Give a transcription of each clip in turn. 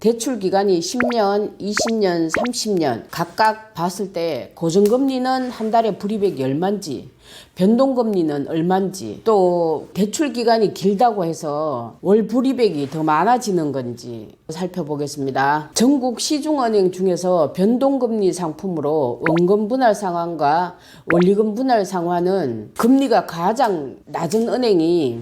대출 기간이 10년, 20년, 30년 각각 봤을 때 고정금리는 한 달에 불이익이 얼마인지, 변동금리는 얼마인지, 또 대출 기간이 길다고 해서 월 불이익이 더 많아지는 건지 살펴보겠습니다. 전국 시중은행 중에서 변동금리 상품으로 원금 분할 상환과 원리금 분할 상환은 금리가 가장 낮은 은행이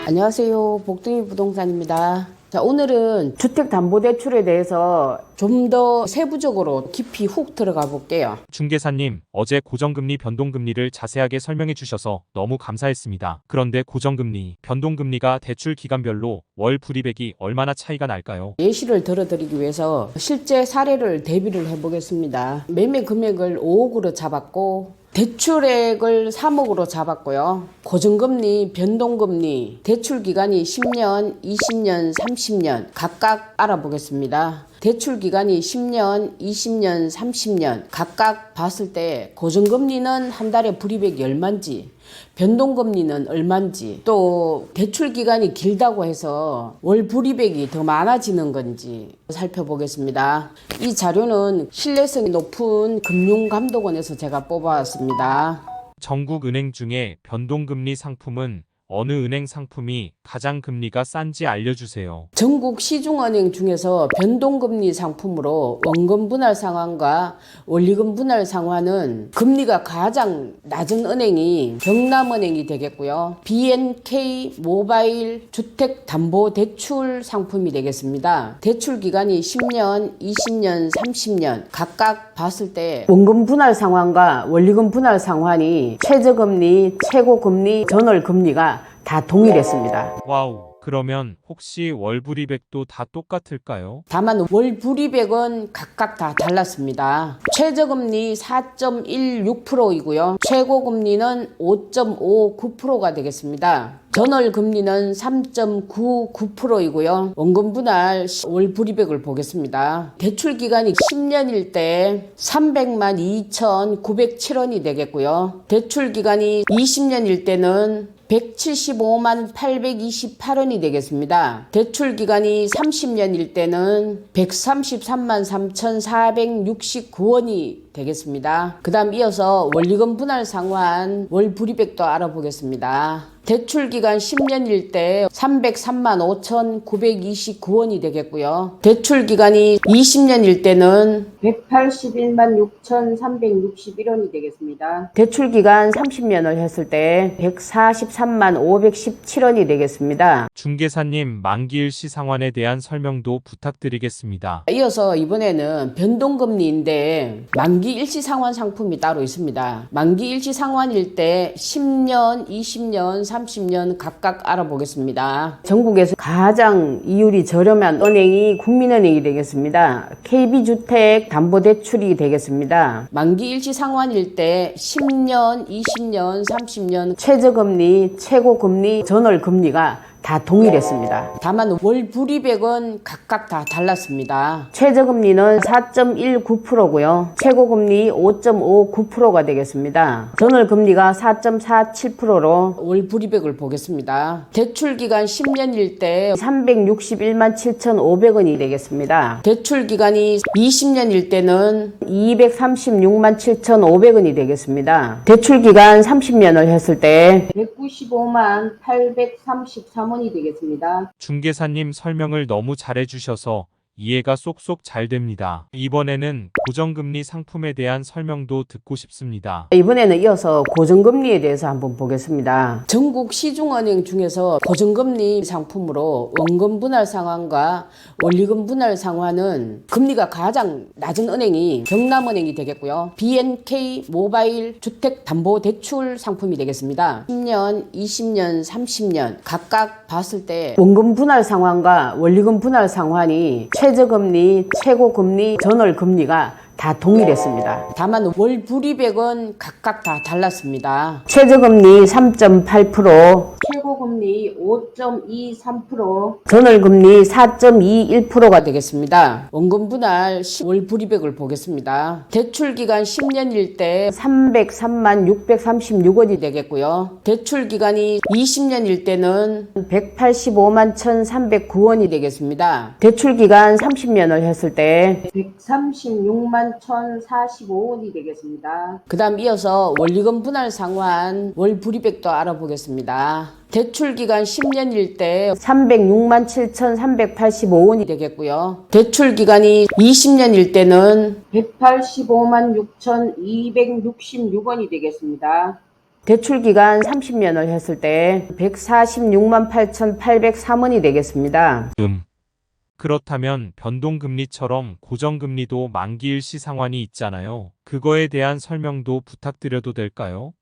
안녕하세요. 복등이 부동산입니다. 자, 오늘은 주택담보대출에 대해서 좀 더 세부적으로 깊이 훅 들어가 볼게요. 중개사님, 어제 고정금리, 변동금리를 자세하게 설명해 주셔서 너무 감사했습니다. 그런데 고정금리, 변동금리가 대출 기간별로 월 불이익이 얼마나 차이가 날까요? 예시를 들어드리기 위해서 실제 사례를 대비를 해보겠습니다. 매매 금액을 5억으로 잡았고 대출액을 3억으로 잡았고요. 고정금리, 변동금리, 대출 기간이 10년, 20년, 30년 각각 알아보겠습니다. 대출 기간이 10년, 20년, 30년 각각 봤을 때 고정금리는 한 달에 불이익이 얼마인지, 변동금리는 얼마인지, 또 대출 기간이 길다고 해서 월 불이익이 더 많아지는 건지 살펴보겠습니다. 이 자료는 신뢰성이 높은 금융감독원에서 제가 뽑아왔습니다. 전국 은행 중에 변동금리 상품은 어느 은행 상품이 가장 금리가 싼지 알려주세요. 전국 시중은행 중에서 변동금리 상품으로 원금 분할 상환과 원리금 분할 상환은 금리가 가장 낮은 은행이 경남은행이 되겠고요. BNK 모바일 주택담보대출 상품이 되겠습니다. 대출 기간이 10년, 20년, 30년 각각 봤을 때 원금 분할 상환과 원리금 분할 상환이 최저금리, 최고금리, 전월금리가 다 동일했습니다. 와우, 그러면 혹시 월 불이익도 다 똑같을까요? 다만 월 불이익은 각각 다 달랐습니다. 최저금리 4.16%이고요. 최고금리는 5.59%가 되겠습니다. 전월금리는 3.99%이고요. 원금분할 월 불이익을 보겠습니다. 대출 기간이 10년일 때 300만 2,907원이 되겠고요. 대출 기간이 20년일 때는 175만 828원이 되겠습니다. 대출 기간이 30년일 때는 133만 3,469원이 되겠습니다. 그 다음 이어서 원리금 분할 상환 월 불이익도 알아보겠습니다. 대출 기간 10년일 때 303만 5,929원이 되겠고요. 대출 기간이 20년일 때는 181만 6,361원이 되겠습니다. 대출 기간 30년을 했을 때 143만 517원이 되겠습니다. 중개사님, 만기 일시 상환에 대한 설명도 부탁드리겠습니다. 이어서 이번에는 변동금리인데 만기 일시 상환 상품이 따로 있습니다. 만기 일시 상환일 때 10년, 20년, 30년 각각 알아보겠습니다. 전국에서 가장 이율이 저렴한 은행이 국민은행이 되겠습니다. KB주택담보대출이 되겠습니다. 만기 일시 상환일 때 10년, 20년, 30년 최저금리, 최고금리, 전월금리가 다 동일했습니다. 다만 월 불이익은 각각 다 달랐습니다. 최저금리는 4.19%고요. 최고금리 5.59%가 되겠습니다. 전월금리가 4.47%로 월 불이익을 보겠습니다. 대출 기간 10년일 때 361만 7,500원이 되겠습니다. 대출 기간이 20년일 때는 236만 7,500원이 되겠습니다. 대출 기간 30년을 했을 때 195만 833원 이 되겠습니다. 중개사님, 설명을 너무 잘해주셔서 이해가 쏙쏙 잘 됩니다. 이번에는 고정금리 상품에 대한 설명도 듣고 싶습니다. 이번에는 이어서 고정금리에 대해서 한번 보겠습니다. 전국 시중은행 중에서 고정금리 상품으로 원금 분할 상환과 원리금 분할 상환은 금리가 가장 낮은 은행이 경남은행이 되겠고요. BNK 모바일 주택담보대출 상품이 되겠습니다. 10년, 20년, 30년 각각 봤을 때 원금 분할 상환과 원리금 분할 상환이 최저금리, 최고금리, 전월금리가 다 동일했습니다. 다만 월 불이익은 각각 다 달랐습니다. 최저금리 3.8%, 최고금리 최저금리 5.23%, 전월금리 4.21%가 되겠습니다. 원금 분할 10월 불이백을 보겠습니다. 대출기간 10년일 때 303만 636원이 되겠고요. 대출기간이 20년일 때는 185만 1,309원이 되겠습니다. 대출기간 30년을 했을 때 136만 1,045원이 되겠습니다. 그 다음 이어서 원리금 분할 상환 월 불이백도 알아보겠습니다. 대출기간 10년일 때 306만 7,385원이 되겠고요. 대출기간이 20년일 때는 185만 6,266원이 되겠습니다. 대출기간 30년을 했을 때 146만 8,803원이 되겠습니다. 그렇다면 변동금리처럼 고정금리도 만기 일시 상환이 있잖아요. 그거에 대한 설명도 부탁드려도 될까요?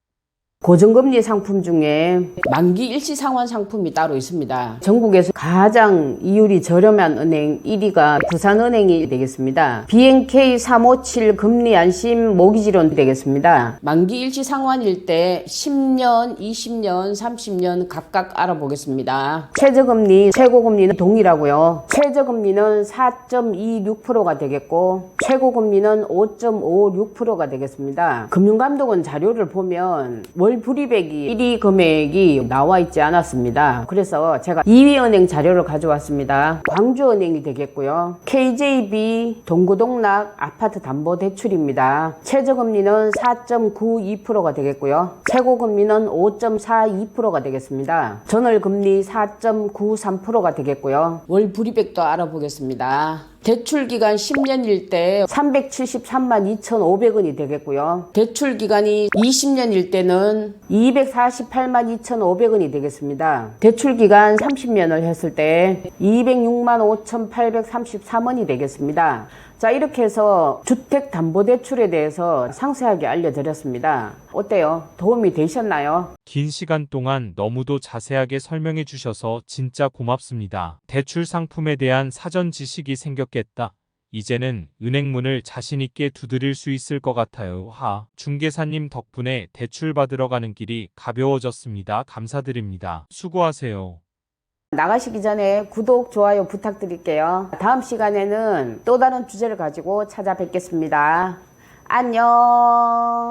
고정금리 상품 중에 만기 일시 상환 상품이 따로 있습니다. 전국에서 가장 이율이 저렴한 은행 1위가 부산은행이 되겠습니다. BNK 357 금리 안심 모기지론 되겠습니다. 만기 일시 상환일 때 10년, 20년, 30년 각각 알아보겠습니다. 최저금리, 최고금리는 동일하고요. 최저금리는 4.26%가 되겠고 최고금리는 5.56%가 되겠습니다. 금융감독원 자료를 보면 월 불이백이 1위 금액이 나와 있지 않았습니다. 그래서 제가 2위 은행 자료를 가져왔습니다. 광주은행이 되겠고요. KJB 동구동락 아파트 담보 대출입니다. 최저금리는 4.92%가 되겠고요. 최고금리는 5.42%가 되겠습니다. 전월금리 4.93%가 되겠고요. 월 불이백도 알아보겠습니다. 대출기간 10년일 때 373만 2,500원이 되겠고요. 대출기간이 20년일 때는 248만 2,500원이 되겠습니다. 대출기간 30년을 했을 때 206만 5,833원이 되겠습니다. 자, 이렇게 해서 주택담보대출에 대해서 상세하게 알려드렸습니다. 어때요? 도움이 되셨나요? 긴 시간 동안 너무도 자세하게 설명해 주셔서 진짜 고맙습니다. 대출 상품에 대한 사전 지식이 생겼겠다. 이제는 은행문을 자신있게 두드릴 수 있을 것 같아요. 중개사님 덕분에 대출 받으러 가는 길이 가벼워졌습니다. 감사드립니다. 수고하세요. 나가시기 전에 구독, 좋아요 부탁드릴게요. 다음 시간에는 또 다른 주제를 가지고 찾아뵙겠습니다. 안녕.